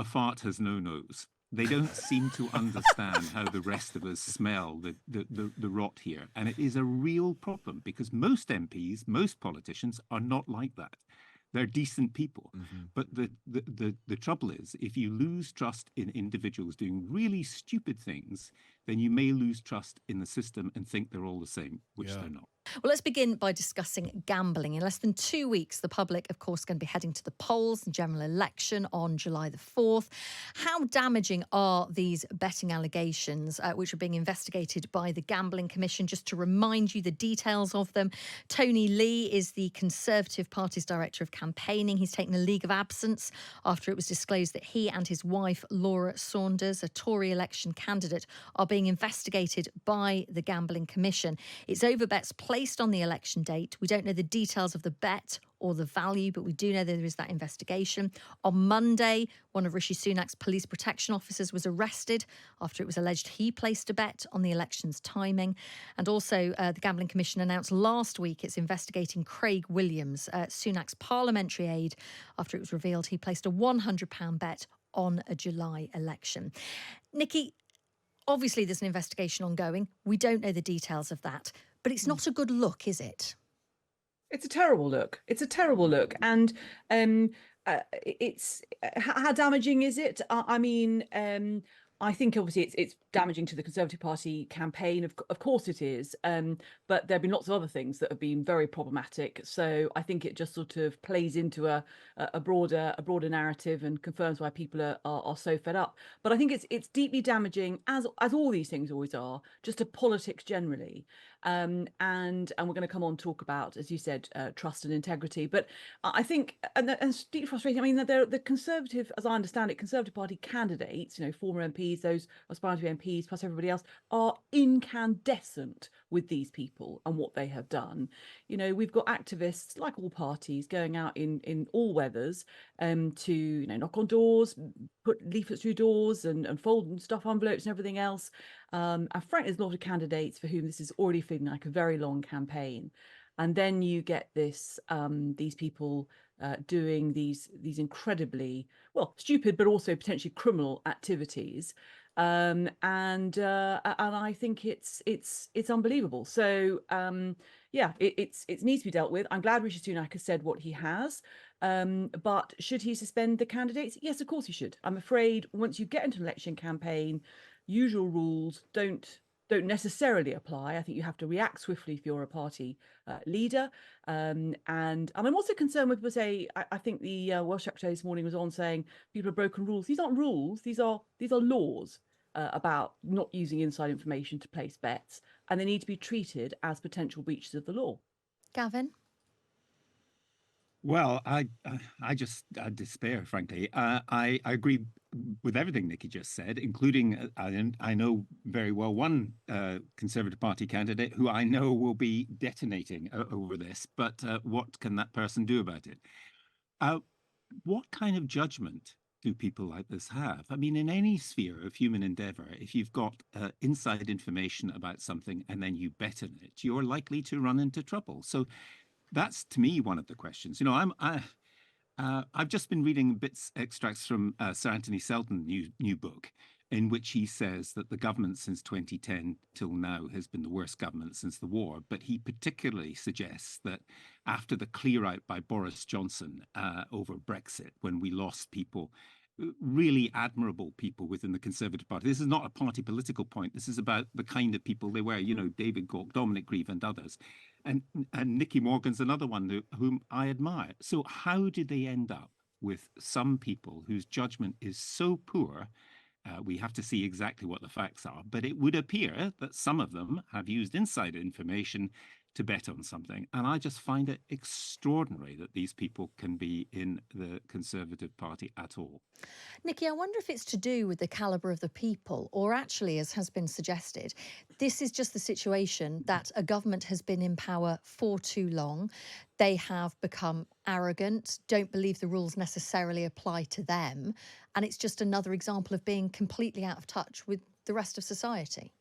a fart has no nose. They don't seem to understand how the rest of us smell the rot here. And it is a real problem because most MPs, most politicians are not like that. They're decent people. Mhm. But the trouble is, if you lose trust in individuals doing really stupid things, then you may lose trust in the system and think they're all the same, which Yeah. they're not. Well, let's begin by discussing gambling. In less than 2 weeks, the public, of course, going to be heading to the polls, the general election on July the 4th. How damaging are these betting allegations, which are being investigated by the Gambling Commission? Just to remind you the details of them, Tony Lee is the Conservative Party's Director of Campaigning. He's taken a leave of absence after it was disclosed that he and his wife, Laura Saunders, a Tory election candidate, are being investigated by the Gambling Commission. It's over bets placed on the election date. We don't know the details of the bet or the value, but we do know that there is that investigation. On Monday, one of Rishi Sunak's police protection officers was arrested after it was alleged he placed a bet on the election's timing. And also, the Gambling Commission announced last week it's investigating Craig Williams, Sunak's parliamentary aide, after it was revealed he placed a £100 bet on a July election. Nicky, obviously there's an investigation ongoing. We don't know the details of that. But it's not a good look, is it? It's a terrible look. It's a terrible look. And it's how damaging is it? I mean, I think obviously it's damaging to the Conservative Party campaign. Of course it is. But there have been lots of other things that have been very problematic. So I think it just sort of plays into a broader narrative and confirms why people are so fed up. But I think it's deeply damaging, as all these things always are, just to politics generally. And we're going to come on and talk about, as you said, trust and integrity. But I think, and it's deeply frustrating. I mean, the Conservative, as I understand it, Conservative Party candidates, former MPs, those aspiring to be MPs, plus everybody else, are incandescent with these people and what they have done. We've got activists, like all parties, going out in all weathers to knock on doors, put leaflets through doors and fold and stuff envelopes and everything else. And frankly, there's a lot of candidates for whom this is already feeling like a very long campaign. And then you get these people doing these incredibly, stupid, but also potentially criminal activities. And I think it's unbelievable. So it needs to be dealt with. I'm glad Rishi Sunak has said what he has. But should he suspend the candidates? Yes, of course he should. I'm afraid once you get into an election campaign, usual rules don't necessarily apply. I think you have to react swiftly if you're a party leader. And I'm also concerned with people say, I think the Welsh Secretary this morning was on saying people have broken rules. These aren't rules. These are laws about not using inside information to place bets, and they need to be treated as potential breaches of the law. Gavin? Well, I despair, frankly. I agree with everything Nicky just said, including I know very well one Conservative Party candidate who I know will be detonating over this. But what can that person do about it? What kind of judgment do people like this have? I mean, in any sphere of human endeavor, if you've got inside information about something and then you bet on it, you're likely to run into trouble. So that's, to me, one of the questions. I've just been reading extracts from Sir Anthony Selden's new book, in which he says that the government since 2010 till now has been the worst government since the war. But he particularly suggests that after the clear out by Boris Johnson over Brexit, when we lost people, really admirable people within the Conservative Party. This is not a party political point. This is about the kind of people they were, David Gauke, Dominic Grieve and others. And Nicky Morgan's another one whom I admire. So how did they end up with some people whose judgment is so poor? We have to see exactly what the facts are, but it would appear that some of them have used insider information to bet on something. And I just find it extraordinary that these people can be in the Conservative Party at all. Nicky, I wonder if it's to do with the calibre of the people, or actually, as has been suggested, this is just the situation that a government has been in power for too long. They have become arrogant, don't believe the rules necessarily apply to them. And it's just another example of being completely out of touch with the rest of society.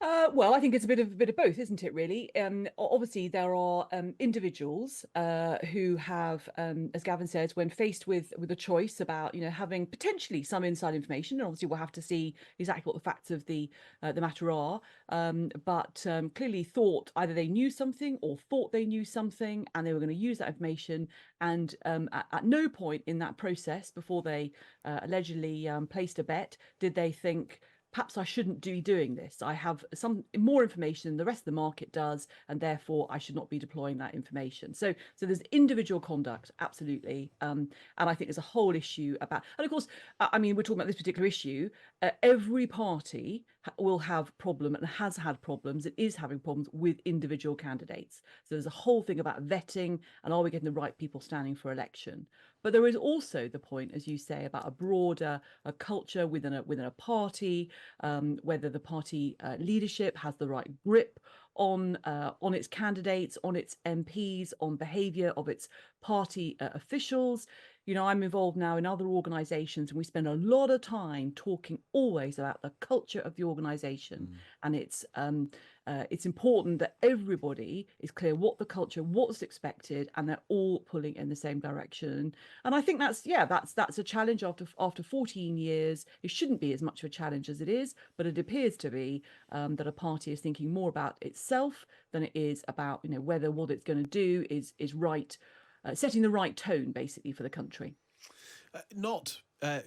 Well, I think it's a bit of both, isn't it? Really. Obviously, there are individuals who have, as Gavin says, when faced with a choice about, having potentially some inside information, and obviously we'll have to see exactly what the facts of the matter are. But clearly thought either they knew something or thought they knew something, and they were going to use that information. And at no point in that process, before they allegedly placed a bet, did they think, perhaps I shouldn't be doing this. I have some more information than the rest of the market does, and therefore I should not be deploying that information. So there's individual conduct, absolutely. And I think there's a whole issue about, and of course, I mean, we're talking about this particular issue. Every party will have problem and has had problems. It is having problems with individual candidates. So there's a whole thing about vetting and are we getting the right people standing for election? But there is also the point, as you say, about a broader culture within a party, whether the party leadership has the right grip on its candidates, on its MPs, on behaviour of its party officials. I'm involved now in other organisations, and we spend a lot of time talking always about the culture of the organisation, and it's important that everybody is clear what the culture, what's expected, and they're all pulling in the same direction. And I think that's a challenge after 14 years. It shouldn't be as much of a challenge as it is, but it appears to be that a party is thinking more about itself than it is about whether what it's going to do is right, setting the right tone basically for the country. Not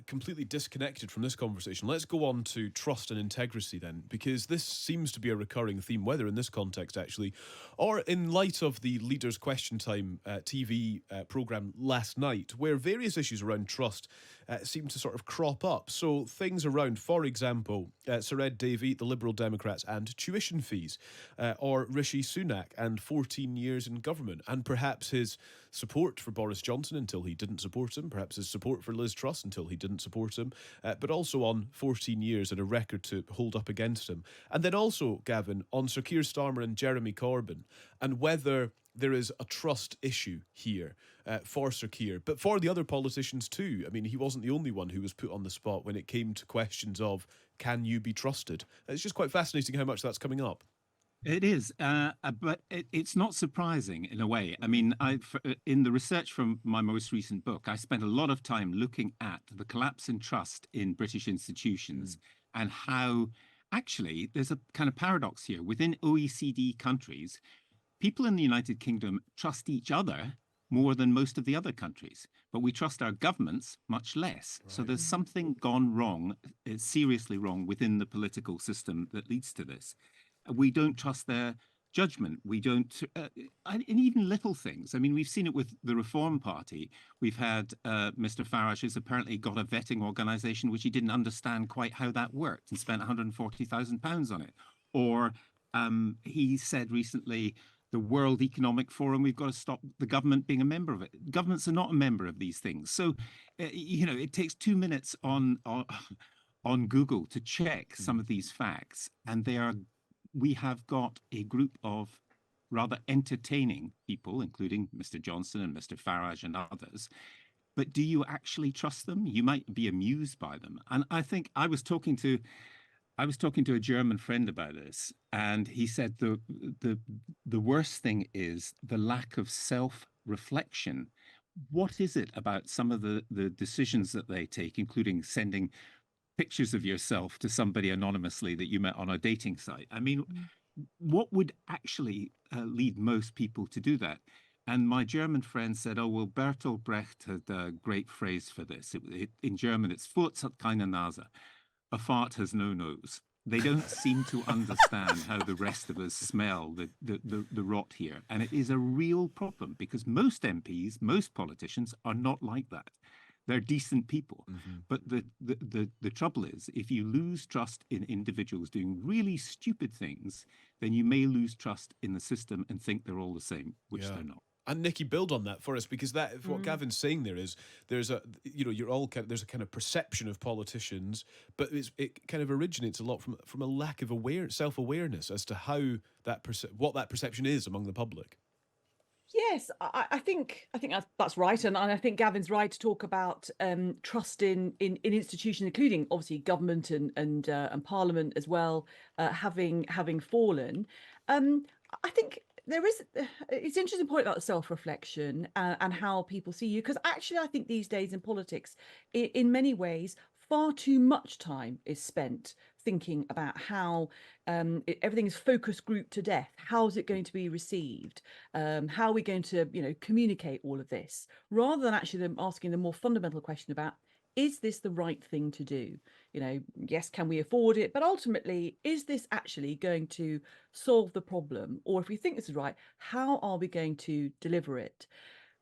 completely disconnected from this conversation, let's go on to trust and integrity then, because this seems to be a recurring theme, whether in this context actually, or in light of the Leaders' Question Time TV programme last night, where various issues around trust seem to sort of crop up. So things around, for example, Sir Ed Davey, the Liberal Democrats, and tuition fees, or Rishi Sunak and 14 years in government, and perhaps his support for Boris Johnson until he didn't support him, perhaps his support for Liz Truss until he didn't support him, but also on 14 years and a record to hold up against him. And then also, Gavin, on Sir Keir Starmer and Jeremy Corbyn, and whether there is a trust issue here for Sir Keir, but for the other politicians too. I mean, he wasn't the only one who was put on the spot when it came to questions of, can you be trusted? It's just quite fascinating how much that's coming up. It is, but it's not surprising in a way. I mean, in the research from my most recent book, I spent a lot of time looking at the collapse in trust in British institutions and how actually there's a kind of paradox here. Within OECD countries, people in the United Kingdom trust each other more than most of the other countries, but we trust our governments much less. Right. So there's something gone wrong, seriously wrong within the political system that leads to this. We don't trust their judgment. We don't, and even little things. I mean, we've seen it with the Reform Party. We've had Mr. Farage has apparently got a vetting organisation which he didn't understand quite how that worked and spent £140,000 on it. Or he said recently, the World Economic Forum, we've got to stop the government being a member of it. Governments are not a member of these things. So, it takes 2 minutes on Google to check some of these facts, and we have got a group of rather entertaining people, including Mr. Johnson and Mr. Farage and others. But do you actually trust them? You might be amused by them. And I think I was talking to a German friend about this, and he said the worst thing is the lack of self-reflection. What is it about some of the decisions that they take, including sending pictures of yourself to somebody anonymously that you met on a dating site? I mean, what would actually lead most people to do that? And my German friend said, oh, well, Bertolt Brecht had a great phrase for this. In German, it's Furz hat keine Nase. A fart has no nose. They don't seem to understand how the rest of us smell the rot here. And it is a real problem because most MPs, most politicians are not like that. They're decent people. Mm-hmm. But the trouble is, if you lose trust in individuals doing really stupid things, then you may lose trust in the system and think they're all the same, which they're not. And Nicky, build on that for us, because what Gavin's saying there is there's a there's a kind of perception of politicians, but it kind of originates a lot from a lack of self-awareness as to how what that perception is among the public. Yes, I think that's right, and I think Gavin's right to talk about trust in institutions, including obviously government and Parliament as well, having fallen. Um, I think there is it's an interesting point about self-reflection and how people see you, because actually I think these days in politics, in many ways, far too much time is spent thinking about how everything is focus group to death. How is it going to be received? How are we going to, communicate all of this, rather than actually them asking the more fundamental question about, is this the right thing to do? Yes, can we afford it? But ultimately, is this actually going to solve the problem? Or if we think this is right, how are we going to deliver it?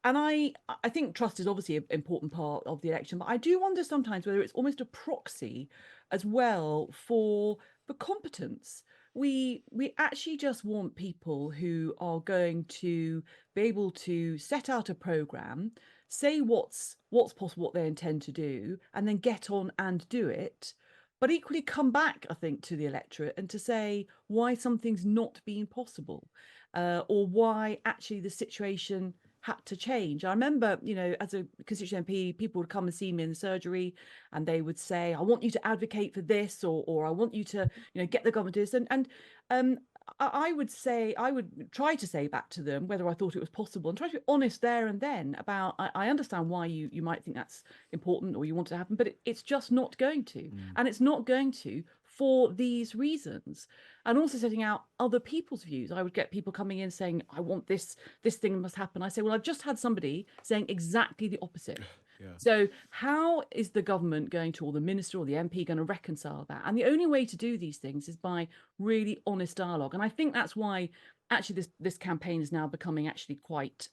And I think trust is obviously an important part of the election, but I do wonder sometimes whether it's almost a proxy as well for competence. We actually just want people who are going to be able to set out a program, say what's possible, what they intend to do, and then get on and do it. But equally come back, I think, to the electorate and to say why something's not been possible, or why actually the situation had to change. I remember, as a constituent MP, people would come and see me in the surgery, and they would say, "I want you to advocate for this," or "I want you to, get the government to this." And I would say, I would try to say back to them whether I thought it was possible, and try to be honest there and then about, I understand why you might think that's important or you want it to happen, but it's just not going to, and it's not going to for these reasons. And also setting out other people's views. I would get people coming in saying, "I want this thing must happen." I say, well, I've just had somebody saying exactly the opposite. Yeah. So how is the government going to, or the minister or the MP, going to reconcile that? And the only way to do these things is by really honest dialogue. And I think that's why actually this campaign is now becoming actually quite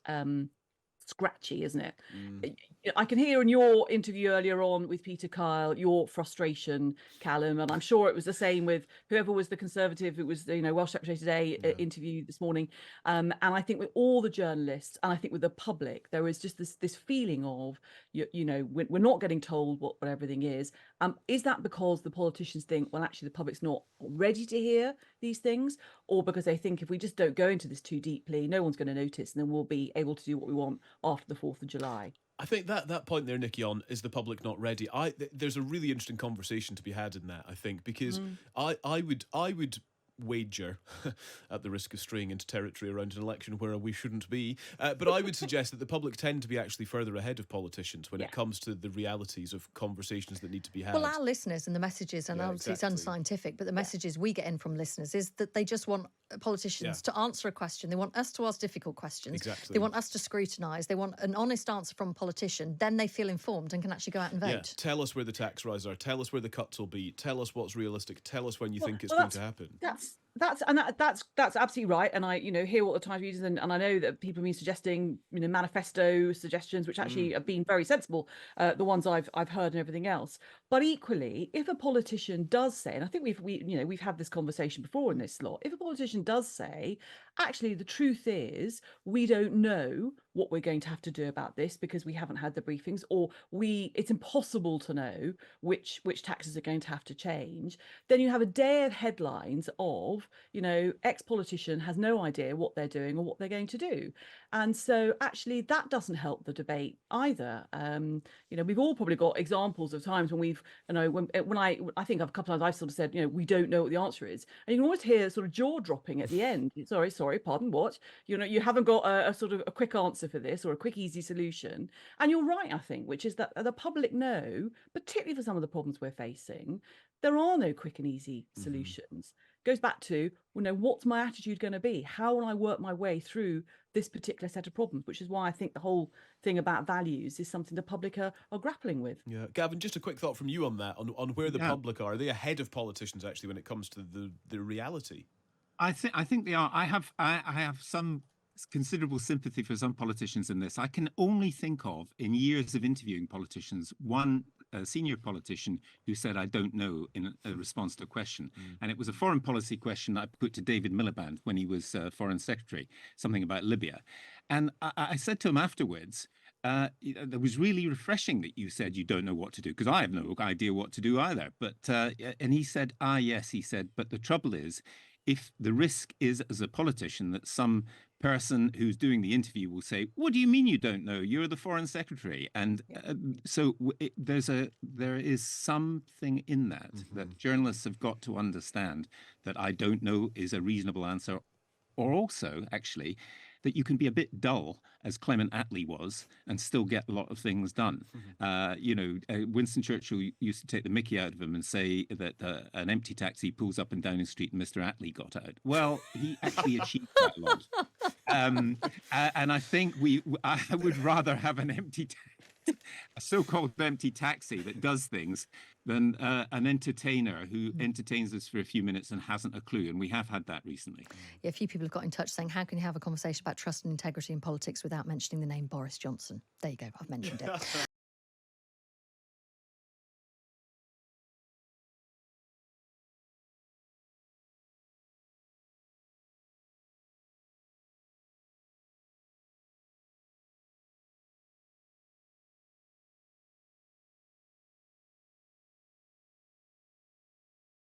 scratchy, isn't it? I can hear in your interview earlier on with Peter Kyle your frustration, Callum, and I'm sure it was the same with whoever was the Conservative who was the Welsh Secretary Today interview this morning. And I think with all the journalists, and I think with the public, there is just this feeling of we're not getting told what everything is. Is that because the politicians think, well, actually the public's not ready to hear these things, or because they think if we just don't go into this too deeply, no one's going to notice, and then we'll be able to do what we want after the 4th of July? I think that point there, Nicky, on is the public not ready. There's a really interesting conversation to be had in that. I think because I would wager, at the risk of straying into territory around an election where we shouldn't be, but I would suggest that the public tend to be actually further ahead of politicians when it comes to the realities of conversations that need to be had. Well, our listeners and the messages, and obviously it's unscientific, but the messages we get in from listeners is that they just want politicians to answer a question. They want us to ask difficult questions. Exactly. They want us to scrutinise. They want an honest answer from a politician. Then they feel informed and can actually go out and vote. Yeah. Tell us where the tax rises are. Tell us where the cuts will be. Tell us what's realistic. Tell us when you think it's going to happen. That's absolutely right. And I hear what the Times readers, and I know that people have been suggesting manifesto suggestions, which actually have been very sensible, the ones I've heard and everything else. But equally, if a politician does say, and I think we've had this conversation before in this slot, if a politician does say, actually the truth is we don't know what we're going to have to do about this because we haven't had the briefings, or it's impossible to know which taxes are going to have to change, then you have a day of headlines of ex-politician has no idea what they're doing or what they're going to do. And so actually that doesn't help the debate either. We've all probably got examples of times when we've when I think a couple of times I've sort of said we don't know what the answer is, and you can always hear sort of jaw dropping at the end. Sorry, pardon, what? You haven't got a sort of a quick answer for this or a quick easy solution. And you're right, I think, which is that the public know, particularly for some of the problems we're facing, there are no quick and easy solutions. Goes back to what's my attitude going to be? How will I work my way through this particular set of problems? Which is why I think the whole thing about values is something the public are grappling with. Yeah, Gavin, just a quick thought from you on that, on where the public are. Are they ahead of politicians actually when it comes to the reality? I think they are. I have some considerable sympathy for some politicians in this. I can only think of, in years of interviewing politicians, one senior politician who said, "I don't know," in a response to a question. And it was a foreign policy question I put to David Miliband when he was Foreign Secretary, something about Libya. And I said to him afterwards, it was really refreshing that you said you don't know what to do, because I have no idea what to do either. But and he said, yes, he said, but the trouble is, if the risk is, as a politician, that some person who's doing the interview will say, "What do you mean you don't know? You're the foreign secretary." And there is something in that that journalists have got to understand, that "I don't know" is a reasonable answer, or also actually that you can be a bit dull, as Clement Attlee was, and still get a lot of things done. Winston Churchill used to take the mickey out of him and say that an empty taxi pulls up and down his street and Mr. Attlee got out. Well, he actually achieved that a lot. And I think I would rather have a so-called empty taxi that does things than an entertainer who entertains us for a few minutes and hasn't a clue. And we have had that recently. Yeah, a few people have got in touch saying, how can you have a conversation about trust and integrity in politics without mentioning the name Boris Johnson? There you go, I've mentioned it.